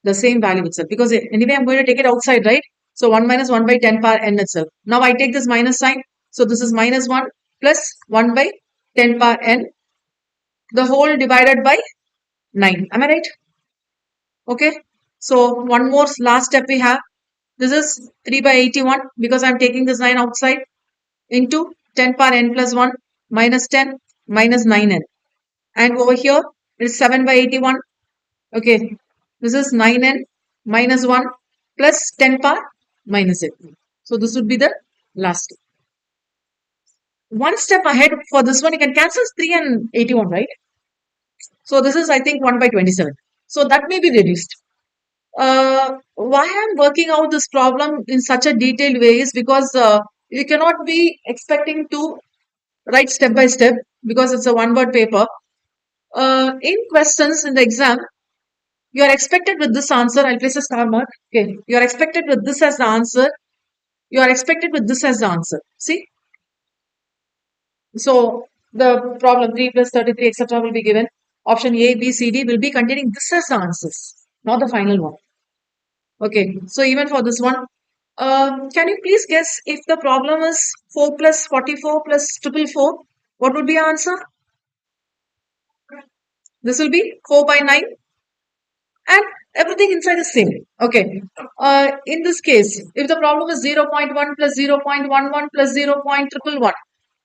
the same value itself, because anyway I'm going to take it outside, right? So 1 minus 1 by 10 power n itself. Now I take this minus sign. So this is minus 1 plus 1 by 10 power n. The whole divided by 9. Am I right? Okay. So one more last step we have. This is 3 by 81 because I'm taking this 9 outside into 10 power n plus 1 minus 10 minus 9n. And over here it is 7 by 81. Okay. This is 9n minus 1 plus 10 power minus 8. So this would be the last step. One step ahead for this one, you can cancel 3 and 81, right? So this is, I think, 1 by 27. So that may be reduced. Why I'm working out this problem in such a detailed way is because you cannot be expecting to write step by step because it's a one-word paper. In questions in the exam, you are expected with this answer. I'll place a star mark. Okay, you are expected with this as the answer. you are expected with this as the answer. See? So the problem 3 plus 33, etc. will be given. Option A, B, C, D will be containing this as the answers, not the final one. Okay, so even for this one, can you please guess if the problem is 4 plus 44 plus 444, what would be your answer? This will be 4 by 9 and everything inside is same. Okay, in this case, if the problem is 0.1 plus 0.11 plus 0.111,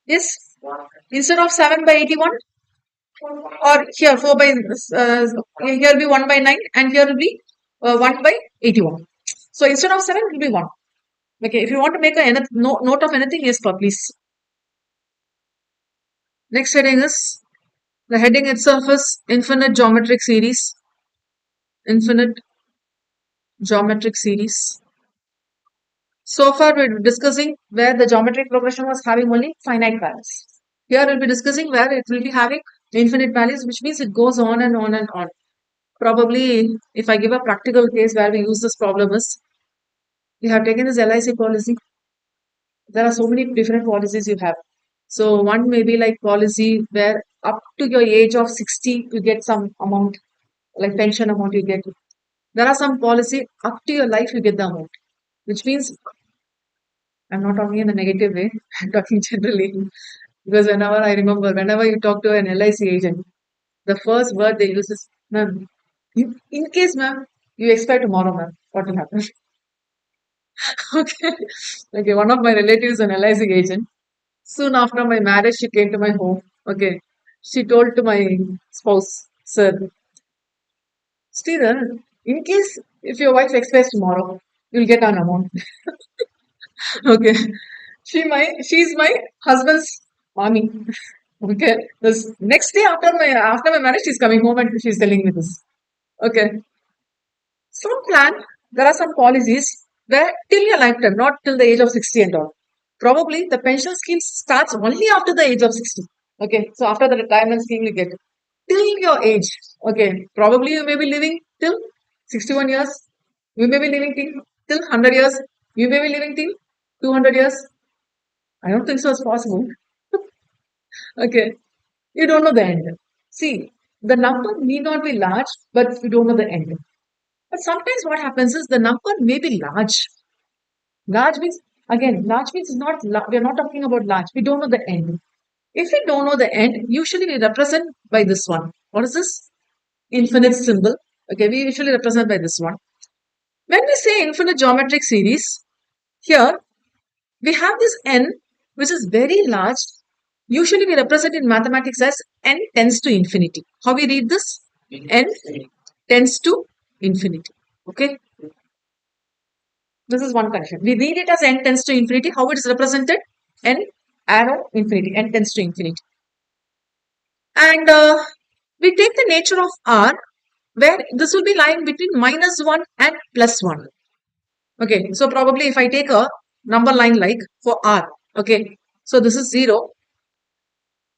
yes, instead of 7 by 81, or here 4 by, here will be 1 by 9 and here will be 1 by 81. So instead of 7, it will be 1. Okay, if you want to make a note of anything, yes, please. Next heading is, the heading itself is infinite geometric series. Infinite geometric series. So far we're discussing where the geometric progression was having only finite values. Here we'll be discussing where it will be having infinite values, which means it goes on and on and on. Probably, if I give a practical case where we use this problem is, we have taken this LIC policy. There are so many different policies you have. So one may be like policy where up to your age of 60, you get some amount, like pension amount you get. There are some policy up to your life, you get the amount, which means I'm not talking in a negative way. I'm talking generally. Because whenever you talk to an LIC agent, the first word they use is, ma'am, in case, ma'am, you expect tomorrow, ma'am, what will happen? Okay. Okay, one of my relatives, an LIC agent. Soon after my marriage, she came to my home. Okay. She told to my spouse, sir, Steven, in case if your wife expires tomorrow, you'll get an amount. Okay. She's my husband's mommy. Okay. This next day after my marriage, she's coming home and she's telling me this. Okay. Some plan, there are some policies where till your lifetime, not till the age of 60 and all. Probably the pension scheme starts only after the age of 60. Okay. So after the retirement scheme you get till your age. Okay. Probably you may be living till 61 years. You may be living till 100 years. You may be living till 200 years. I don't think so it's possible. Okay. You don't know the end. See, the number may not be large, but you don't know the end. But sometimes what happens is the number may be large. Large means, again, large means not, we are not talking about large. We don't know the end. If we don't know the end, usually we represent by this one. What is this? Infinite symbol. Okay, we usually represent by this one. When we say infinite geometric series, here we have this n, which is very large. Usually we represent in mathematics as n tends to infinity. How we read this? N tends to infinity. Okay. This is one condition. We read it as n tends to infinity. How it is represented? N arrow infinity. N tends to infinity. And we take the nature of R, where this will be lying between -1 and +1. Okay. So probably if I take a number line like for R. Okay. So this is 0,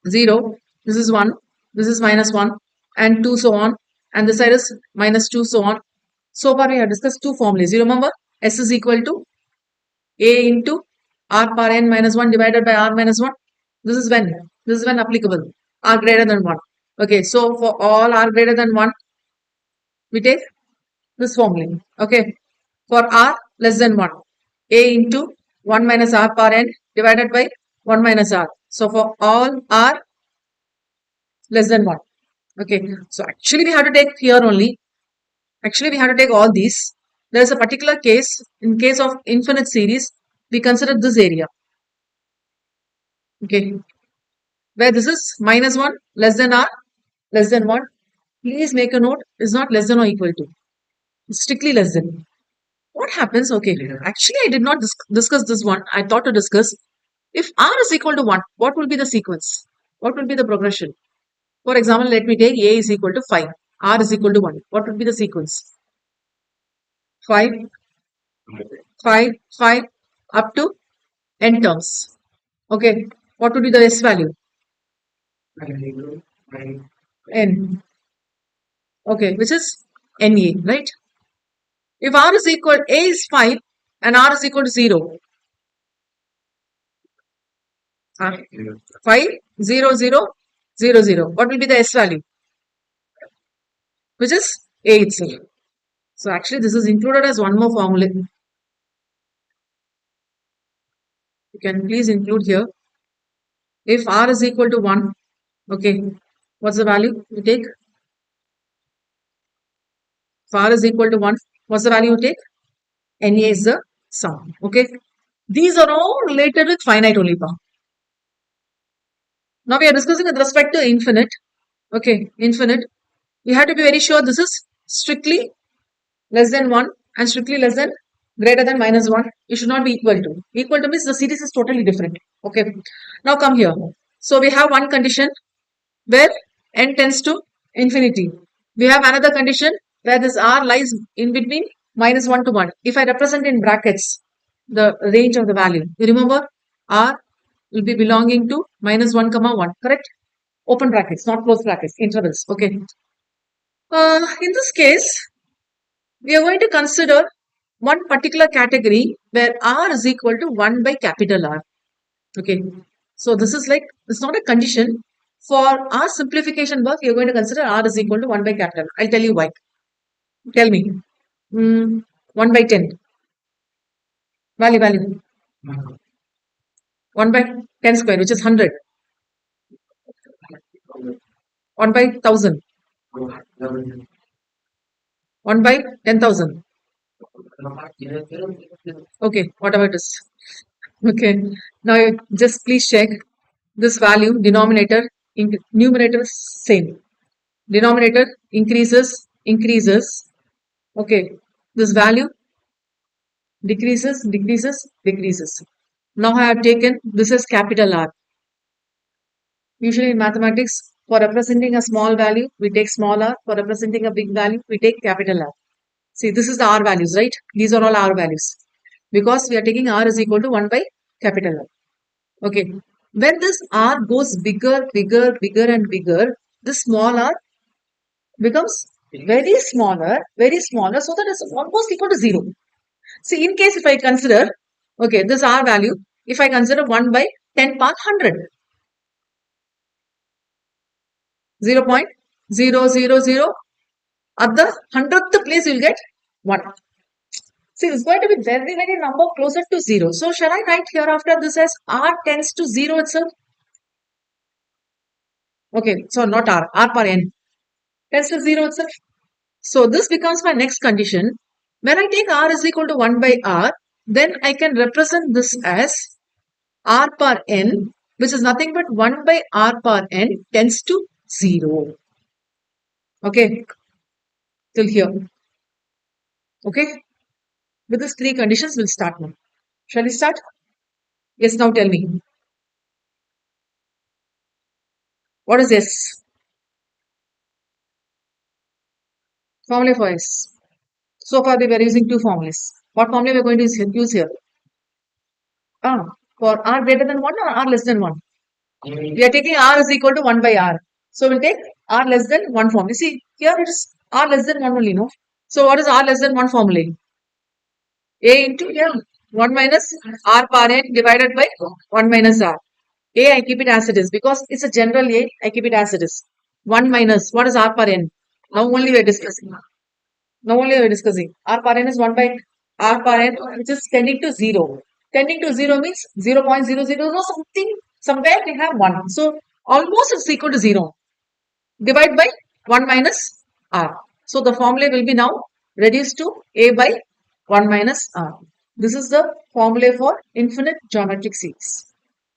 0. This is 1. This is -1 and 2 so on. And this side is -2 so on. So far we have discussed two formulas. You remember? S is equal to A into R power n minus 1 divided by R minus 1. This is when applicable. R greater than 1. Okay, so for all R greater than 1, we take this formula. Okay, for R less than 1, A into 1 minus R power n divided by 1 minus R. So for all R less than 1. Okay, so actually we have to take here only. Actually we have to take all these. There is a particular case, in case of infinite series, we consider this area. Okay, where this is -1 less than R less than 1. Please make a note, is not less than or equal to. It's strictly less than. What happens? Okay, actually I did not discuss this one. I thought to discuss if R is equal to 1, what will be the sequence? What will be the progression? For example, let me take A is equal to 5. R is equal to 1. What would be the sequence? 5, 5, 5 up to n terms. Okay, what would be the S value? N. Okay, which is NA, right? If R is equal, A is 5 and R is equal to 0. Uh, 5, 0, 0, 0, 0. What will be the S value? Which is A itself. So actually this is included as one more formula. You can please include here. If R is equal to 1, okay, what's the value you take? If R is equal to 1, what's the value you take? Na is the sum. Okay. These are all related with finite only power. Now we are discussing with respect to infinite. Okay, infinite. We have to be very sure this is strictly less than 1 and strictly less than greater than minus 1. It should not be equal to. Equal to means the series is totally different. Okay. Now come here. So we have one condition where n tends to infinity. We have another condition where this r lies in between minus 1 to 1. If I represent in brackets the range of the value, you remember r will be belonging to minus 1 comma 1, correct? Open brackets, not closed brackets, intervals. Okay. In this case, we are going to consider one particular category where r is equal to 1 by capital R. Okay. So this is like, it's not a condition. For our simplification work, you're going to consider r is equal to 1 by capital. I'll tell you why. Tell me. 1 by 10. Value. 1 by 10 square, which is 100. 1 by 1000. 1 by 10,000. Okay, whatever it is. Okay. Now just please check this value, denominator, numerator is same. Denominator increases. Okay. This value decreases. Now I have taken this as capital R. Usually in mathematics, for representing a small value, we take small r. For representing a big value, we take capital R. See, this is the R values, right? These are all R values. Because we are taking R is equal to 1 by capital R. Okay. When this R goes bigger and bigger, this small r becomes very smaller, so that it's almost equal to 0. See, in case if I consider, okay, this R value, if I consider 1 by 10 power 100, 0.000, at the 100th place you'll get 1. See, it's going to be very number closer to 0. So, shall I write here after this as R tends to 0 itself? Okay, so not R per n tends to 0 itself. So, this becomes my next condition. When I take R is equal to 1 by R, then I can represent this as R per n, which is nothing but 1 by R per n tends to 0. Okay, till here. Okay, with these three conditions, we'll start now. Shall we start? Yes, now tell me. What is S? Formula for S. So far, we were using two formulas. What formula we are going to use here? For R greater than 1 or R less than 1? We are taking R is equal to 1 by R. So we'll take R less than 1 formula. See, here it is R less than 1 only, no? So what is R less than 1 formula? A into 1 minus R per n divided by 1 minus R. A, I keep it as it is because it's a general A, I keep it as it is. 1 minus, what is R per n? Now only we are discussing. R per n is 1 by R per n, which is tending to 0. Tending to 0 means 0.00 or something, somewhere we have 1. So almost it's equal to 0. Divide by 1 minus R. So the formula will be now reduced to A by 1 minus R. This is the formula for infinite geometric series.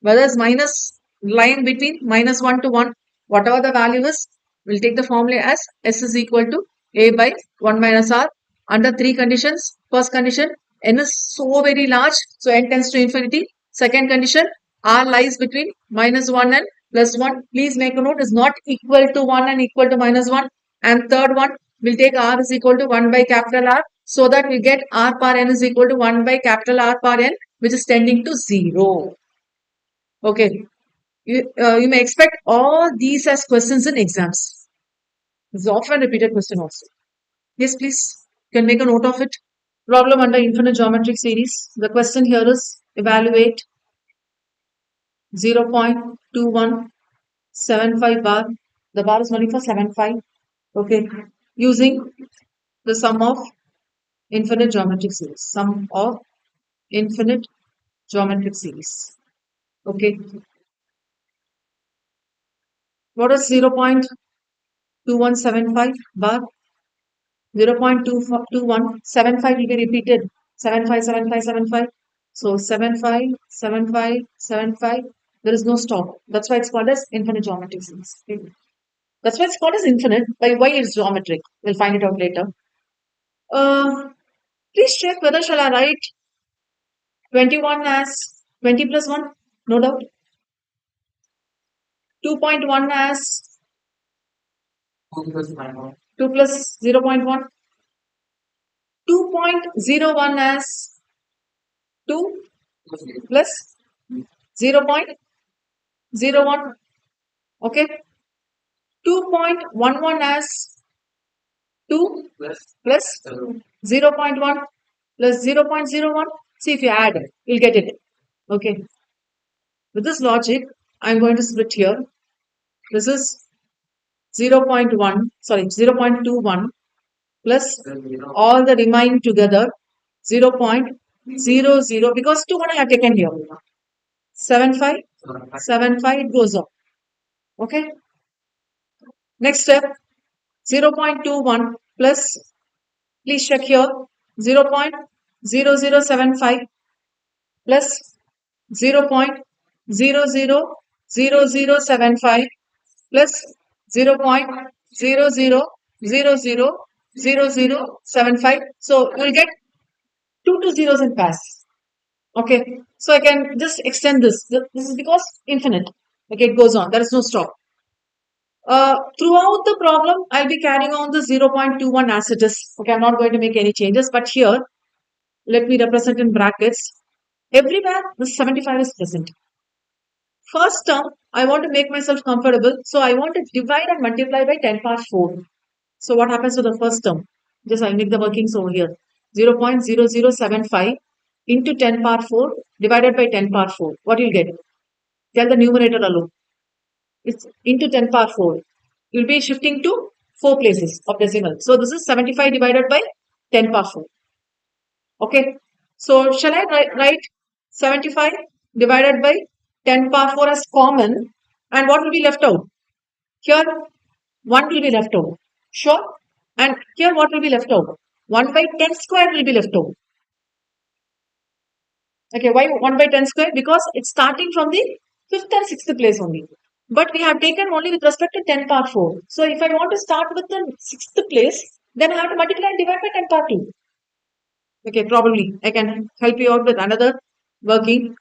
Whether it's minus line between minus 1 to 1, whatever the value is, we'll take the formula as S is equal to A by 1 minus R under three conditions. First condition, n is so very large, so n tends to infinity. Second condition, R lies between minus 1 and plus 1. Please make a note, is not equal to 1 and equal to minus 1. And third one, we'll take R is equal to 1 by capital R, so that we get R per n is equal to 1 by capital R per n, which is tending to 0. Okay. You may expect all these as questions in exams. This is often repeated question also. Yes, please. You can make a note of it. Problem under infinite geometric series. The question here is evaluate 0.2175 bar. The bar is only for 75. Okay. Using the sum of infinite geometric series. Sum of infinite geometric series. Okay. What is 0.2175 bar? 0.2175 will be repeated. 75, 75, 75. So 75, 75, 75. There is no stop. That's why it's called as infinite geometric series. Okay. That's why it's called as infinite. By why it's geometric? We'll find it out later. Uh, Please check whether shall I write 21 as 20 plus 1? No doubt. 2.1 as 2 plus 0.1. 2.01 as 2 plus 0.01. Okay. 2.11 as 2 plus 0.1 plus 0.01. See, if you add, you'll get it. Okay. With this logic, I'm going to split here. This is 0.1, sorry, 0.21 plus all the remaining together 0.00, because 2 I have taken here. 75, 75, it goes up. Okay. Next step, 0.21 plus, please check here, 0.0075 plus 0.000075 plus 0.00000075. So you'll get two zeros in pass. Okay. So I can just extend this. This is because infinite. Okay, it goes on. There is no stop. Throughout the problem, I'll be carrying on the 0.21 as it is. Okay, I'm not going to make any changes. But here, let me represent in brackets. Everywhere, the 75 is present. First term, I want to make myself comfortable. So I want to divide and multiply by 10 power 4. So what happens to the first term? Just I make the workings over here. 0.0075 into 10 power 4 divided by 10 power 4. What you'll get? Tell the numerator alone. It's into 10 power 4. You'll be shifting to 4 places of decimal. So this is 75 divided by 10 power 4. Okay. So shall I write 75 divided by 10 power 4 as common? And what will be left out? Here 1 will be left out. Sure. And here what will be left out? 1 by 10 square will be left out. Okay, why 1 by 10 square? Because it's starting from the 5th and 6th place only. But we have taken only with respect to 10 power 4. So if I want to start with the 6th place, then I have to multiply and divide by 10 power 2. Okay, probably I can help you out with another working.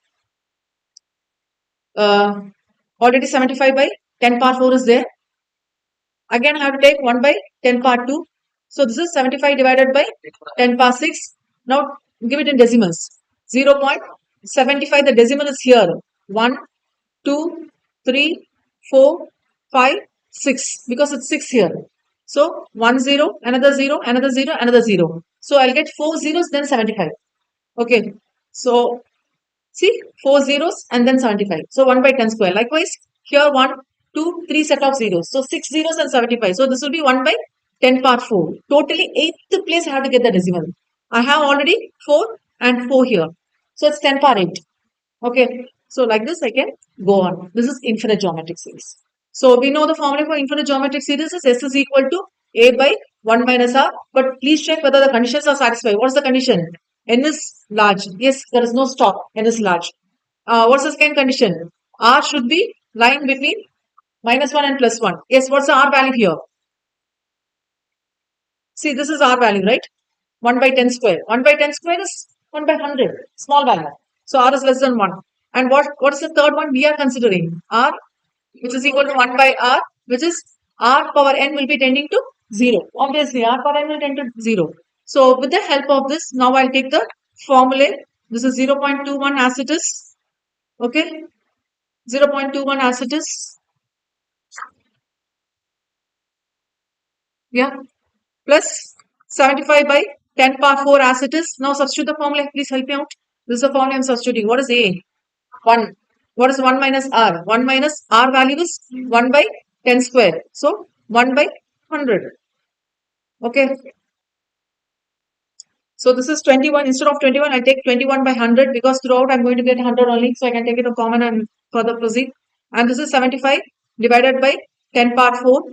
Already 75 by 10 power 4 is there. Again, I have to take 1 by 10 power 2. So this is 75 divided by 10 power 6. Now give it in decimals. 0.75, the decimal is here. 1, 2, 3, 4, 5, 6. Because it's 6 here. So 1 0, another 0, another 0, another 0. So I'll get 4 zeros, then 75. Okay. So see, 4 zeros and then 75. So 1 by 10 square. Likewise, here 1, 2, 3 set of zeros. So 6 zeros and 75. So this will be 1 by 10 power 4. Totally 8th place I have to get the decimal. I have already 4 and 4 here. So it's 10 power 8. Okay. So like this I can go on. This is infinite geometric series. So we know the formula for infinite geometric series is S is equal to A by 1 minus R. But please check whether the conditions are satisfied. What's the condition? N is large. Yes, there is no stop. N is large. What's the second condition? R should be lying between minus 1 and plus 1. Yes, what's the R value here? See, this is R value, right? 1 by 10 square. 1 by 10 square is 1 by 100. Small value. So R is less than 1. And what's the third one we are considering? R, which is equal to 1 by R, which is R power n will be tending to 0. Obviously, R power n will tend to 0. So with the help of this, now I'll take the formula. This is 0.21 as it is. Okay. 0.21 as it is. Yeah. Plus 75 by 10 power 4 as it is. Now substitute the formula. Please help me out. This is the formula I'm substituting. What is A? 1. What is 1 minus r? 1 minus r value is 1 by 10 square. So 1 by 100. Okay. So this is 21. Instead of 21, I take 21 by 100 because throughout I'm going to get 100 only. So I can take it a common and further proceed. And this is 75 divided by 10 power 4.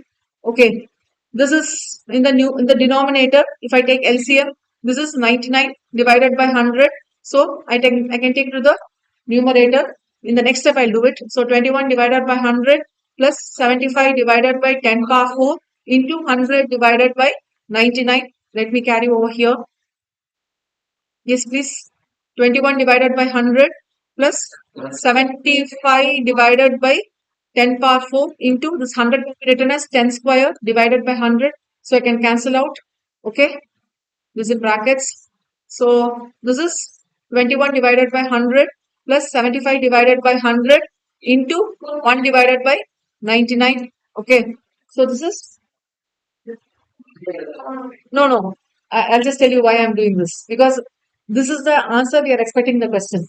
Okay. This is in the denominator. If I take LCM, this is 99 divided by 100. So I can take to the numerator. In the next step, I'll do it. So 21 divided by 100 plus 75 divided by 10 power 4 into 100 divided by 99. Let me carry over here. Yes, please. 21 divided by 100 plus 75 divided by 10 power 4 into this 100 will be written as 10 square divided by 100. So I can cancel out. Okay. This in brackets. So this is 21 divided by 100 plus 75 divided by 100 into 1 divided by 99. Okay. So this is no, no. I'll just tell you why I'm doing this. Because this is the answer we are expecting the question.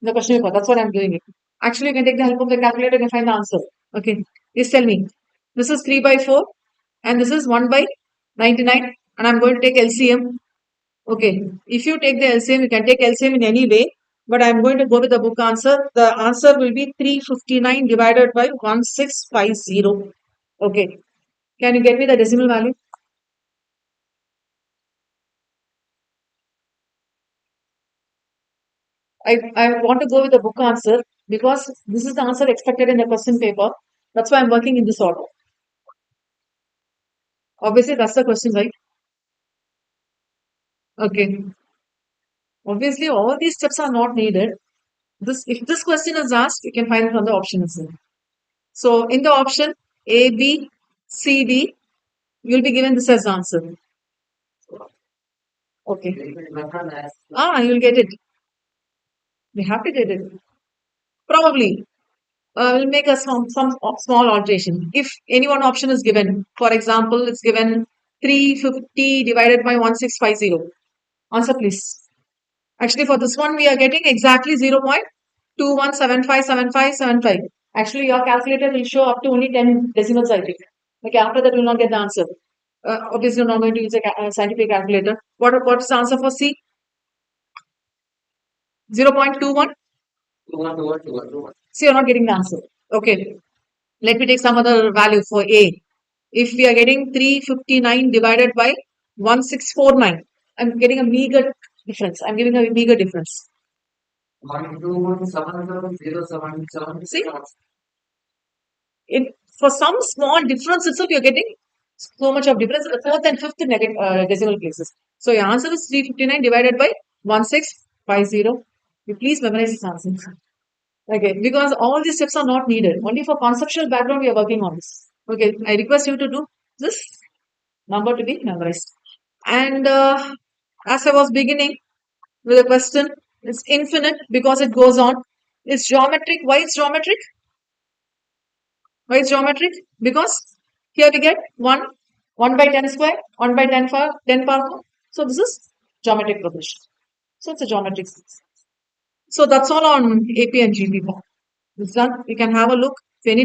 The question paper. That's what I'm doing it. Actually, you can take the help of the calculator and find the answer. Okay. Please tell me. This is 3 by 4 and this is 1 by 99 and I'm going to take LCM. Okay. If you take the LCM, you can take LCM in any way. But I'm going to go with the book answer. The answer will be 359 divided by 1650. Okay. Can you get me the decimal value? I want to go with the book answer because this is the answer expected in the question paper. That's why I'm working in this order. Obviously, that's the question, right? Okay. Obviously, all these steps are not needed. This if this question is asked, you can find it from the options. So in the option A, B, C, D, you'll be given this as the answer. Okay. You'll get it. You have to get it. Probably. We'll make a some small alteration. If any one option is given, for example, it's given 350 divided by 1650. Answer, please. Actually, for this one, we are getting exactly 0.21757575. Actually, your calculator will show up to only 10 decimals, I think. Okay, after that, we will not get the answer. Obviously, you're not going to use a scientific calculator. What's the answer for C? 0.21? So you're not getting the answer. Okay. Let me take some other value for A. If we are getting 359 divided by 1649, I'm getting a meager difference. I'm giving a meager difference. 1217707. See, for some small difference itself, you're getting so much of difference in the fourth and fifth decimal places. So your answer is 359 divided by 1650. You please memorize this answer. Okay, because all these steps are not needed. Only for conceptual background, we are working on this. Okay, I request you to do this number to be memorized. And as I was beginning with a question, it's infinite because it goes on. It's geometric. Why it's geometric? Why it's geometric? Because here we get 1 by 10 square, 1 by 10 power 4. So this is geometric progression. So it's a geometric system. So that's all on AP and GP. This done. You can have a look. If any